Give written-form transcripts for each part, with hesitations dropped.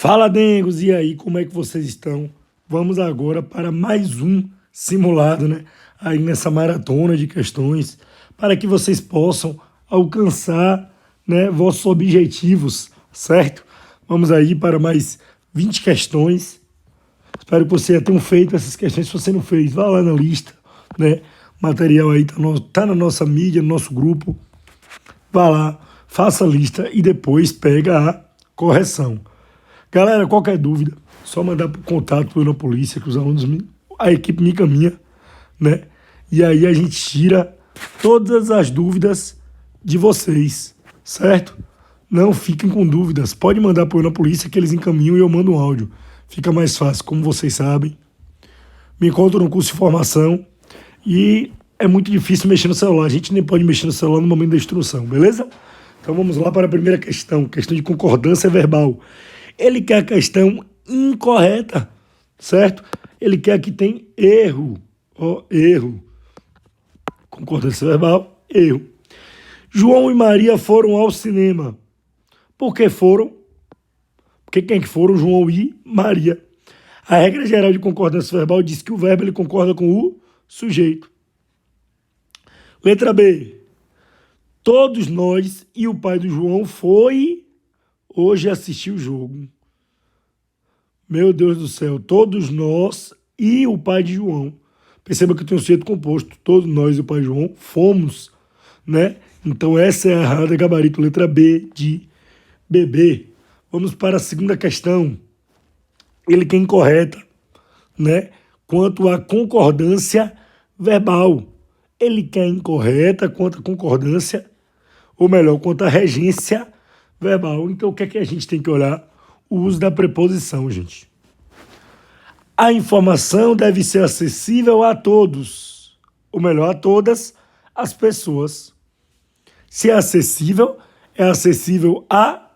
Fala, Dengos, e aí, como é que vocês estão? Vamos agora para mais um simulado, né? Aí nessa maratona de questões, para que vocês possam alcançar, né, vossos objetivos, certo? Vamos aí para mais 20 questões. Espero que você já tenha feito essas questões. Se você não fez, vá lá na lista, né? O material aí tá na nossa mídia, no nosso grupo. Vá lá, faça a lista e depois pega a correção. Galera, qualquer dúvida, só mandar para o contato na polícia, que os alunos, a equipe me encaminha, né? E aí a gente tira todas as dúvidas de vocês, certo? Não fiquem com dúvidas. Pode mandar para na polícia que eles encaminham e eu mando um áudio. Fica mais fácil, como vocês sabem. Me encontro no curso de formação e é muito difícil mexer no celular. A gente nem pode mexer no celular no momento da instrução, beleza? Então vamos lá para a primeira questão de concordância verbal. Ele quer a questão incorreta, certo? Ele quer que tem erro. Ó, erro. Concordância verbal, erro. João e Maria foram ao cinema. Por que foram? Porque quem que foram? João e Maria. A regra geral de concordância verbal diz que o verbo ele concorda com o sujeito. Letra B. Todos nós e o pai do João foi hoje assistir o jogo. Meu Deus do céu, todos nós e o pai de João. Perceba que eu tenho um sujeito composto. Todos nós e o pai de João fomos, né? Então essa é a errada, gabarito, letra B de bebê. Vamos para a segunda questão. Ele quer incorreta, né? Quanto à concordância verbal. Ele quer incorreta quanto à concordância, ou melhor, quanto à regência verbal. Então, o que é que a gente tem que olhar? O uso da preposição, gente. A informação deve ser acessível a todos, ou melhor, a todas as pessoas. Se é acessível a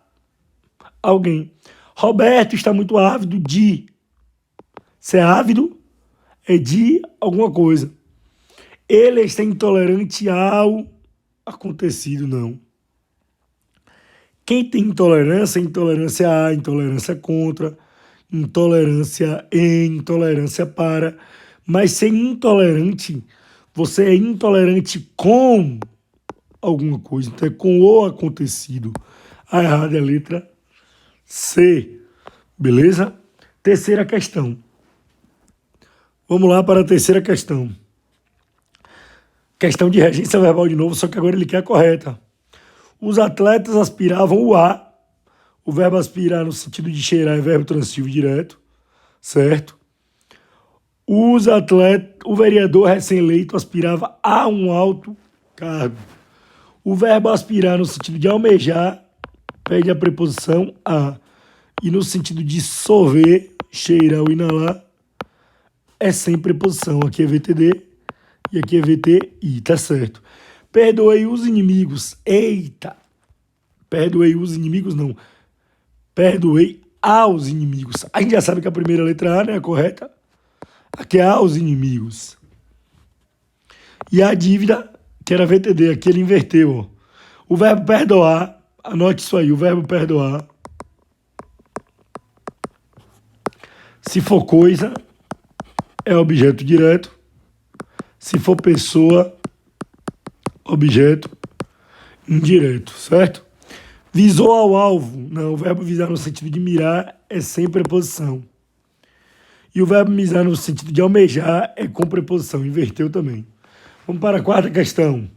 alguém. Roberto está muito ávido de. Se é ávido, é de alguma coisa. Ele está intolerante ao acontecido, não. Quem tem intolerância, intolerância a, intolerância contra, intolerância em, intolerância para. Mas ser intolerante, você é intolerante com alguma coisa. Então é com o acontecido. A errada é a letra C. Beleza? Terceira questão. Vamos lá para a terceira questão. Questão de regência verbal de novo, só que agora ele quer a correta. Os atletas aspiravam o ar. O verbo aspirar no sentido de cheirar é verbo transitivo direto, certo? O vereador recém-eleito aspirava a um alto cargo. O verbo aspirar no sentido de almejar pede a preposição a. E no sentido de sorver, cheirar ou inalar é sem preposição. Aqui é VTD e aqui é VTI, tá certo? Perdoei os inimigos. Eita! Perdoei os inimigos, não. Perdoei aos inimigos. A gente já sabe que a primeira letra A, né, é correta. Aqui é aos inimigos. E a dívida, que era VTD, aqui ele inverteu. Ó. O verbo perdoar, anote isso aí, o verbo perdoar. Se for coisa, é objeto direto. Se for pessoa, objeto indireto, certo? Visou ao alvo. Não, o verbo visar no sentido de mirar é sem preposição. E o verbo mirar no sentido de almejar é com preposição. Inverteu também. Vamos para a quarta questão.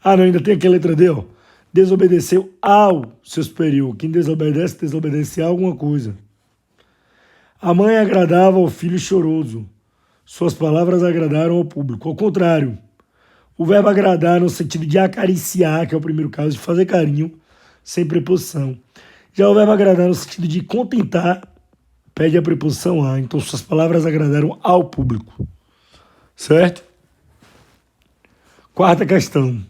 Ah, não, ainda tem aqui a letra D, ó. Desobedeceu ao seu superior. Quem desobedece, desobedece a alguma coisa. A mãe agradava ao filho choroso. Suas palavras agradaram ao público. Ao contrário, o verbo agradar no sentido de acariciar, que é o primeiro caso, de fazer carinho, sem preposição. Já o verbo agradar no sentido de contentar, pede a preposição a. Então, suas palavras agradaram ao público. Certo? Quarta questão.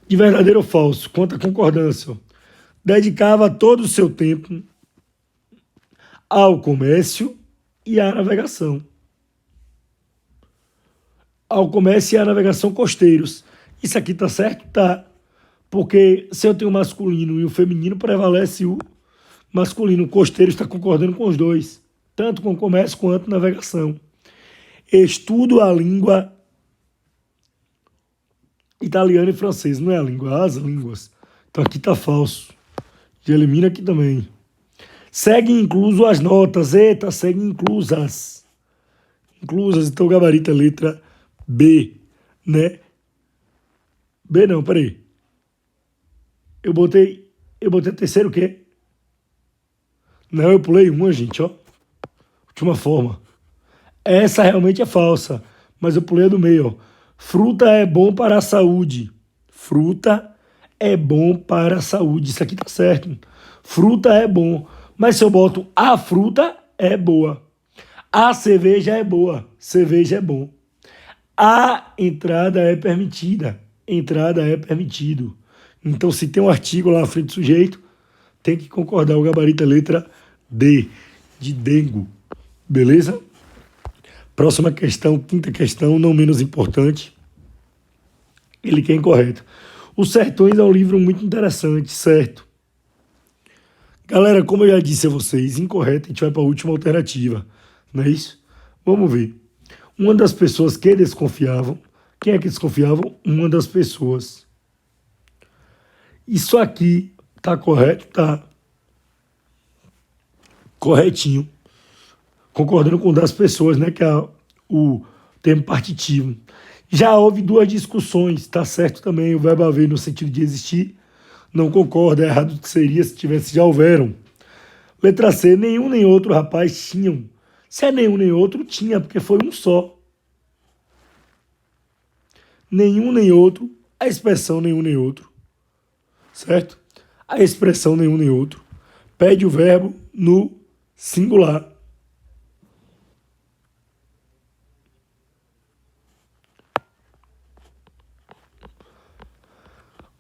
De verdadeiro ou falso? Quanto à concordância. Dedicava todo o seu tempo ao comércio e à navegação. Ao comércio e à navegação costeiros. Isso aqui tá certo? Tá. Porque se eu tenho o masculino e o feminino, prevalece o masculino. O costeiro está concordando com os dois, tanto com comércio quanto navegação. Estudo a língua italiana e francês. Não é a língua, as línguas. Então aqui está falso. Já elimina aqui também. Segue incluso as notas. Eita, segue inclusas. Inclusas, então gabarita letra B, né? B não, peraí. Eu botei terceiro o quê? Não, eu pulei uma, gente, ó. Última forma. Essa realmente é falsa, mas eu pulei a do meio, ó. Fruta é bom para a saúde. Fruta é bom para a saúde. Isso aqui tá certo. Fruta é bom. Mas se eu boto a fruta, é boa. A cerveja é boa. Cerveja é bom. A entrada é permitida. Entrada é permitido. Então, se tem um artigo lá na frente do sujeito, tem que concordar. O gabarito é letra D, de dengo. Beleza? Próxima questão, quinta questão, não menos importante. Ele que é incorreto. Os Sertões é um livro muito interessante, certo? Galera, como eu já disse a vocês, incorreto, a gente vai para a última alternativa. Não é isso? Vamos ver. Uma das pessoas que desconfiavam. Quem é que desconfiavam? Uma das pessoas. Isso aqui tá correto? Tá. Corretinho. Concordando com das pessoas, né? Que é o termo partitivo. Já houve duas discussões, tá certo também. O verbo haver no sentido de existir. Não concordo, é errado que seria se tivesse, já houveram. Letra C, nenhum nem outro rapaz tinham. Se é nenhum nem outro, tinha, porque foi um só. Nenhum nem outro, a expressão nenhum nem outro, certo? A expressão nenhum nem outro pede o verbo no singular.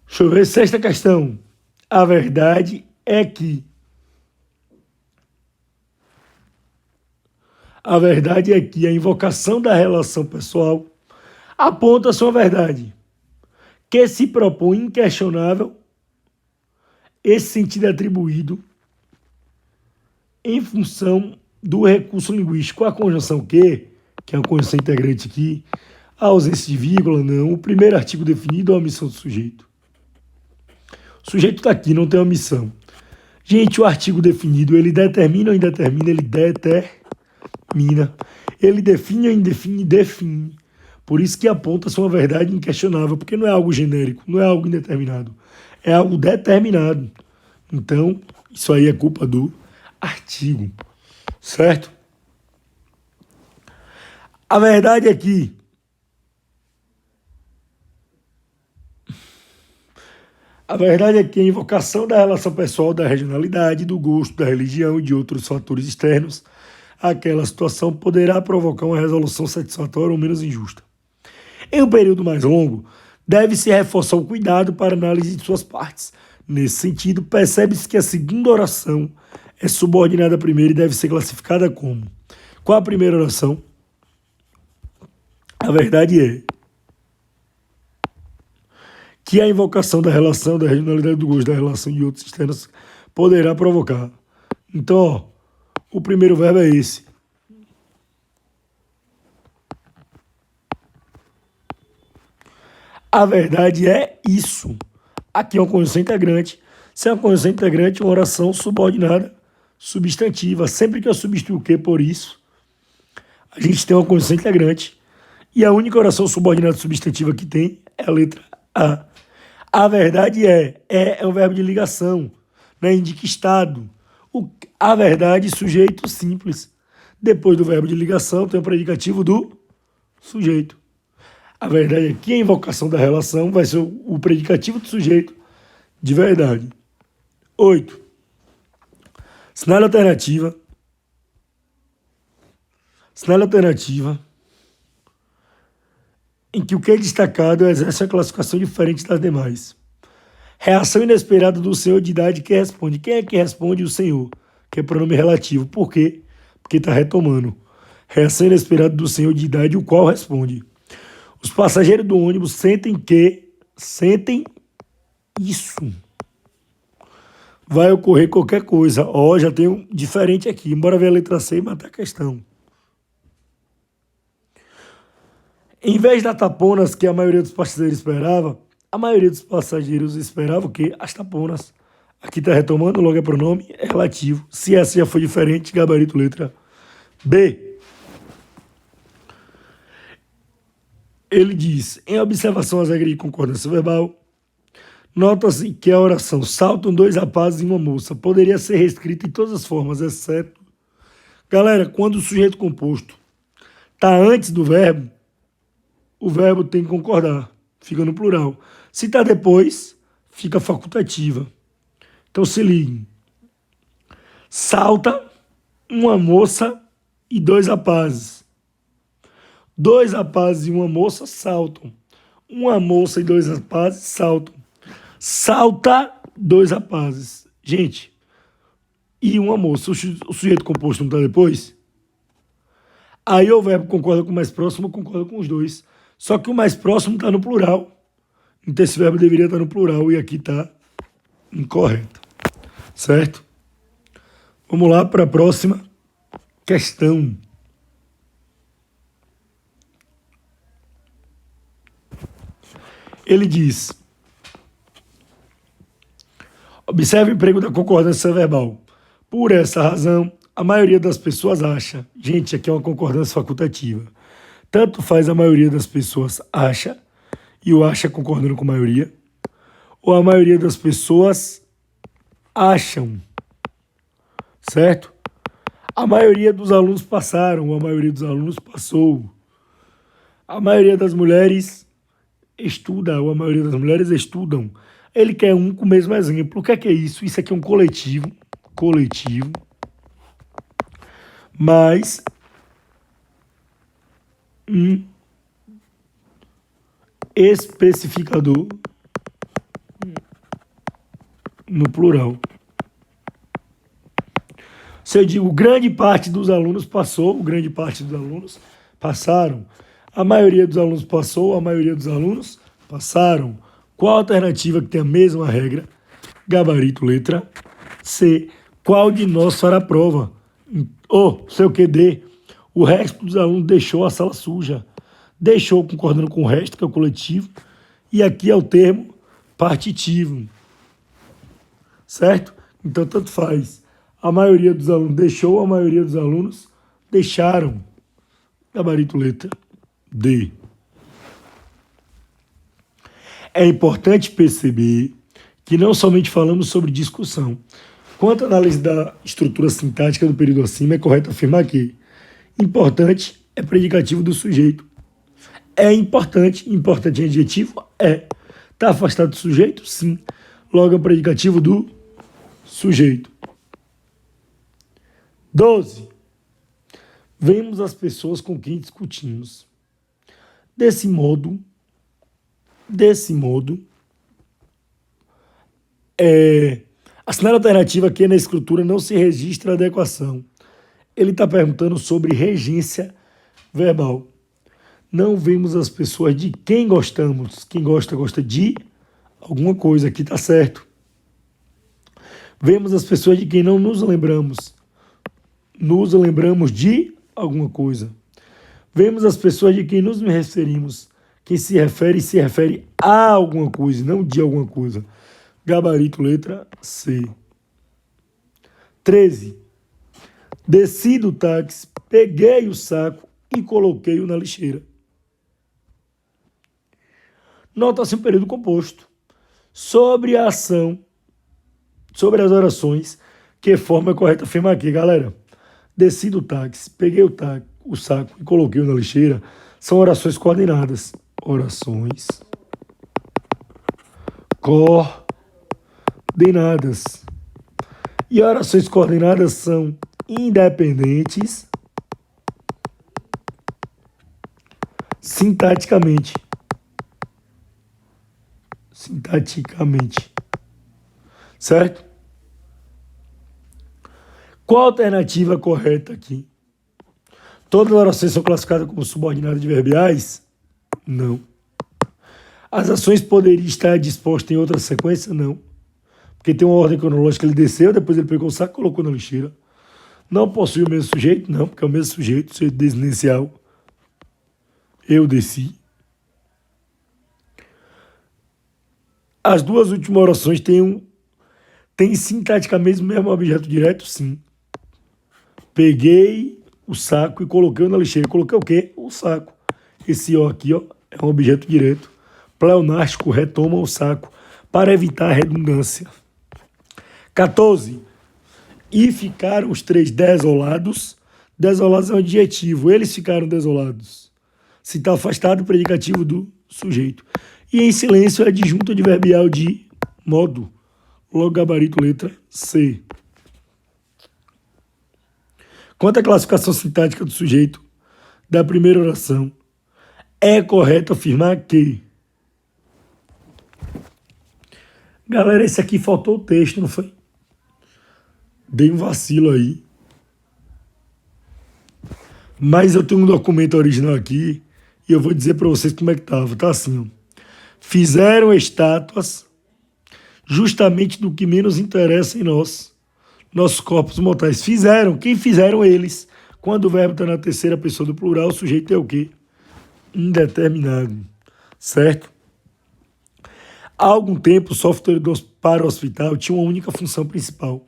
Deixa eu ver, sexta questão. A verdade é que. A verdade é que a invocação da relação pessoal aponta sua verdade, que se propõe inquestionável, esse sentido é atribuído em função do recurso linguístico. A conjunção que é uma conjunção integrante aqui, a ausência de vírgula, não. O primeiro artigo definido é a omissão do sujeito. O sujeito está aqui, não tem omissão. Gente, o artigo definido, ele determina ou indetermina? Ele determina. Ele define ou indefine? Define. Por isso que aponta-se uma verdade inquestionável, porque não é algo genérico, não é algo indeterminado, é algo determinado. Então, isso aí é culpa do artigo, certo? A verdade é que a invocação da relação pessoal, da regionalidade, do gosto, da religião e de outros fatores externos àquela situação poderá provocar uma resolução satisfatória ou menos injusta. Em um período mais longo, deve-se reforçar o cuidado para análise de suas partes. Nesse sentido, percebe-se que a segunda oração é subordinada à primeira e deve ser classificada como: qual a primeira oração? A verdade é que a invocação da relação, da regionalidade do gosto, da relação de outros externos poderá provocar. Então, ó, o primeiro verbo é esse. A verdade é isso. Aqui é uma conjunção integrante. Se é uma conjunção integrante, uma oração subordinada substantiva. Sempre que eu substituo o que por isso, a gente tem uma conjunção integrante. E a única oração subordinada substantiva que tem é a letra A. A verdade é um verbo de ligação, né? Indica estado. A verdade, sujeito simples. Depois do verbo de ligação, tem o predicativo do sujeito. A verdade é que a invocação da relação vai ser o predicativo do sujeito de verdade. 8. Sinal alternativa. Sinal alternativa em que o que é destacado exerce uma classificação diferente das demais. Reação inesperada do senhor de idade que responde. Quem é que responde? O senhor, que é pronome relativo. Por quê? Porque está retomando. Reação inesperada do senhor de idade, o qual responde. Os passageiros do ônibus sentem isso. vai ocorrer qualquer coisa. Ó, já tem um diferente aqui. Bora ver a letra C e matar a questão. Em vez das taponas que a maioria dos passageiros esperava, a maioria dos passageiros esperava o quê? As taponas. Aqui está retomando, logo é pronome, é relativo. Se essa já foi diferente, gabarito letra B. Ele diz, em observação às regras de concordância verbal, nota-se que a oração saltam dois rapazes e uma moça poderia ser reescrita em todas as formas, exceto... Galera, quando o sujeito composto está antes do verbo, o verbo tem que concordar, fica no plural. Se está depois, fica facultativa. Então se liguem. Salta uma moça e dois rapazes. Dois rapazes e uma moça saltam. Uma moça e dois rapazes saltam. Salta dois rapazes. Gente, e uma moça. O sujeito composto não está depois? Aí o verbo concorda com o mais próximo, concorda com os dois. Só que o mais próximo está no plural. Então esse verbo deveria estar no plural e aqui está incorreto. Certo? Vamos lá para a próxima questão. Ele diz: observe o emprego da concordância verbal. Por essa razão, a maioria das pessoas acha. Gente, aqui é uma concordância facultativa. Tanto faz a maioria das pessoas acha, e o acha concordando com a maioria, ou a maioria das pessoas acham, certo? A maioria dos alunos passaram, ou a maioria dos alunos passou. A maioria das mulheres estuda, ou a maioria das mulheres estudam. Ele quer um com o mesmo exemplo. O que é isso? Isso aqui é um coletivo, mas um especificador no plural. Se eu digo grande parte dos alunos passou, grande parte dos alunos passaram. A maioria dos alunos passou, a maioria dos alunos passaram. Qual a alternativa que tem a mesma regra? Gabarito letra C. Qual de nós fará a prova? Seu QD. O resto dos alunos deixou a sala suja. Deixou concordando com o resto, que é o coletivo. E aqui é o termo partitivo. Certo? Então, tanto faz. A maioria dos alunos deixou, a maioria dos alunos deixaram. Gabarito letra D. É importante perceber que não somente falamos sobre discussão. Quanto à análise da estrutura sintática do período acima, é correto afirmar que importante é predicativo do sujeito. É importante é adjetivo? É. Está afastado do sujeito? Sim. Logo é um predicativo do sujeito. 12. Vemos as pessoas com quem discutimos. Desse modo, a sinal alternativa aqui na escritura não se registra adequação. Ele está perguntando sobre regência verbal. Não vemos as pessoas de quem gostamos. Quem gosta, gosta de alguma coisa. Aqui está certo. Vemos as pessoas de quem não nos lembramos. Nos lembramos de alguma coisa. Vemos as pessoas de quem nos referimos. Quem se refere a alguma coisa, não de alguma coisa. Gabarito letra C. 13. Desci do táxi, peguei o saco e coloquei-o na lixeira. Nota-se um período composto sobre a ação, sobre as orações, que forma é correta afirmar aqui, galera. Desci do táxi, peguei o saco e coloquei-o na lixeira. São orações coordenadas. Orações coordenadas. E orações coordenadas são independentes sintaticamente. Certo? Qual a alternativa correta aqui? Todas as orações são classificadas como subordinadas adverbiais? Não. As ações poderiam estar dispostas em outra sequência? Não. Porque tem uma ordem cronológica, ele desceu, depois ele pegou o saco e colocou na lixeira. Não possui o mesmo sujeito? Não, porque é o mesmo sujeito, sujeito desinencial. Eu desci. As duas últimas orações têm sintaticamente o mesmo objeto direto? Sim. Peguei o saco e coloquei na lixeira. Coloquei o quê? O saco. Esse O aqui, ó, é um objeto direto. Pleonástico retoma o saco para evitar a redundância. 14. E ficaram os três desolados. Desolados é um adjetivo. Eles ficaram desolados. Se está afastado, predicativo do sujeito. E em silêncio é adjunto adverbial de modo. Logo gabarito letra C. Quanto à classificação sintática do sujeito da primeira oração, é correto afirmar que... Galera, esse aqui faltou o texto, não foi? Dei um vacilo aí. Mas eu tenho um documento original aqui e eu vou dizer para vocês como é que tava. Tá assim, ó. Fizeram estátuas justamente do que menos interessa em nós, nossos corpos mortais. Fizeram. Quem fizeram? Eles. Quando o verbo está na terceira pessoa do plural, o sujeito é o quê? Indeterminado. Certo? Há algum tempo, o software para o hospital tinha uma única função principal.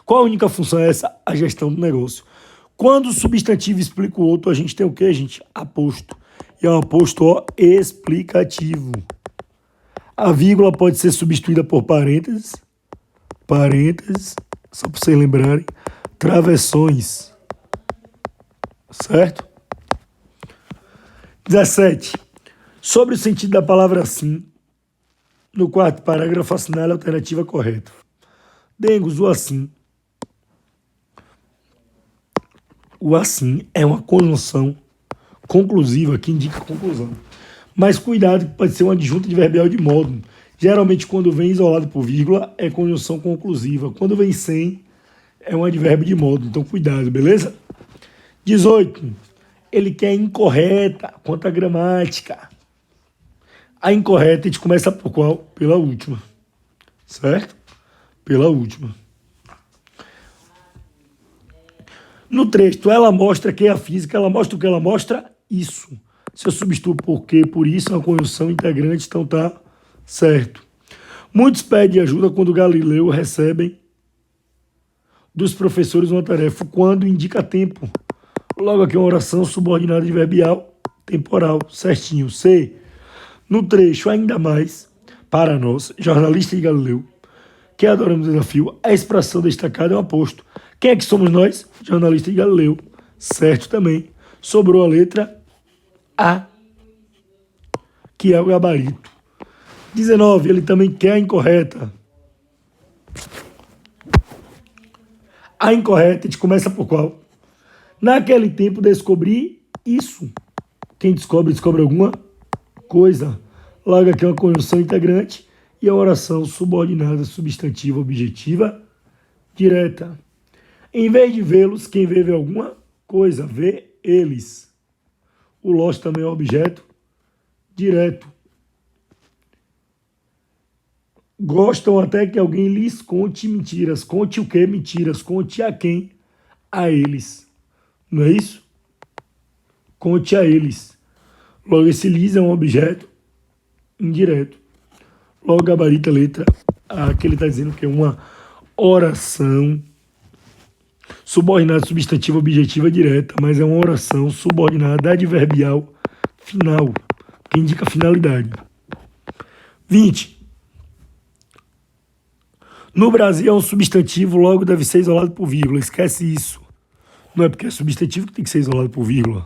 Qual a única função é essa? A gestão do negócio. Quando o substantivo explica o outro, a gente tem o quê, gente? Aposto. E é um aposto ó, explicativo. A vírgula pode ser substituída por parênteses, só para vocês lembrarem, travessões, certo? 17. Sobre o sentido da palavra assim, no quarto parágrafo assinale a alternativa correta. Dengos, o assim. O assim é uma conjunção conclusiva que indica conclusão. Mas cuidado que pode ser um adjunto adverbial de modo. Geralmente, quando vem isolado por vírgula, é conjunção conclusiva. Quando vem sem, é um advérbio de modo. Então, cuidado, beleza? 18. Ele quer incorreta quanto à gramática. A incorreta a gente começa por qual? Pela última. Certo? Pela última. No texto, ela mostra que é a física, ela mostra o que ela mostra? Isso. Se eu substituo por quê, por isso, é uma conjunção integrante, então tá certo. Muitos pedem ajuda quando Galileu recebem dos professores uma tarefa, quando indica tempo. Logo aqui uma oração subordinada adverbial temporal, certinho. C. No trecho, ainda mais, para nós, jornalista de Galileu, que adoramos o desafio, a expressão destacada é um aposto. Quem é que somos nós? Jornalista de Galileu. Certo também. Sobrou a letra A, que é o gabarito. 19. Ele também quer a incorreta. A incorreta, a gente começa por qual? Naquele tempo, descobri isso. Quem descobre, descobre alguma coisa. Logo aqui uma conjunção integrante e a oração subordinada, substantiva, objetiva, direta. Em vez de vê-los, quem vê alguma coisa, vê eles. O los também é objeto direto. Gostam até que alguém lhes conte mentiras. Conte o quê? Mentiras. Conte a quem? A eles. Não é isso? Conte a eles. Logo, esse lhes é um objeto indireto. Logo, gabarita a letra A, que ele está dizendo que é uma oração subordinada substantiva objetiva direta, mas é uma oração subordinada adverbial final, que indica finalidade. 20. No Brasil é um substantivo, logo deve ser isolado por vírgula. Esquece isso. Não é porque é substantivo que tem que ser isolado por vírgula.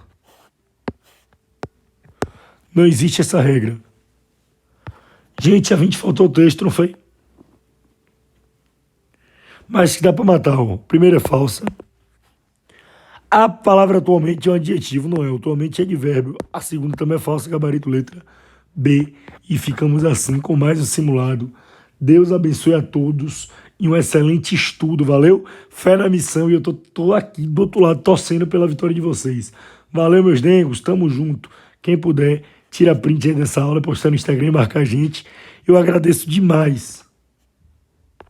Não existe essa regra. Gente, a 20 faltou o texto, não foi? Mas que dá para matar, ó. Primeira é falsa. A palavra atualmente é um adjetivo, não é? Atualmente é advérbio. A segunda também é falsa, gabarito letra B. E ficamos assim com mais um simulado. Deus abençoe a todos e um excelente estudo, valeu? Fé na missão e eu tô aqui do outro lado torcendo pela vitória de vocês. Valeu, meus dengos, tamo junto. Quem puder, tira print aí dessa aula, postar no Instagram e marcar a gente. Eu agradeço demais.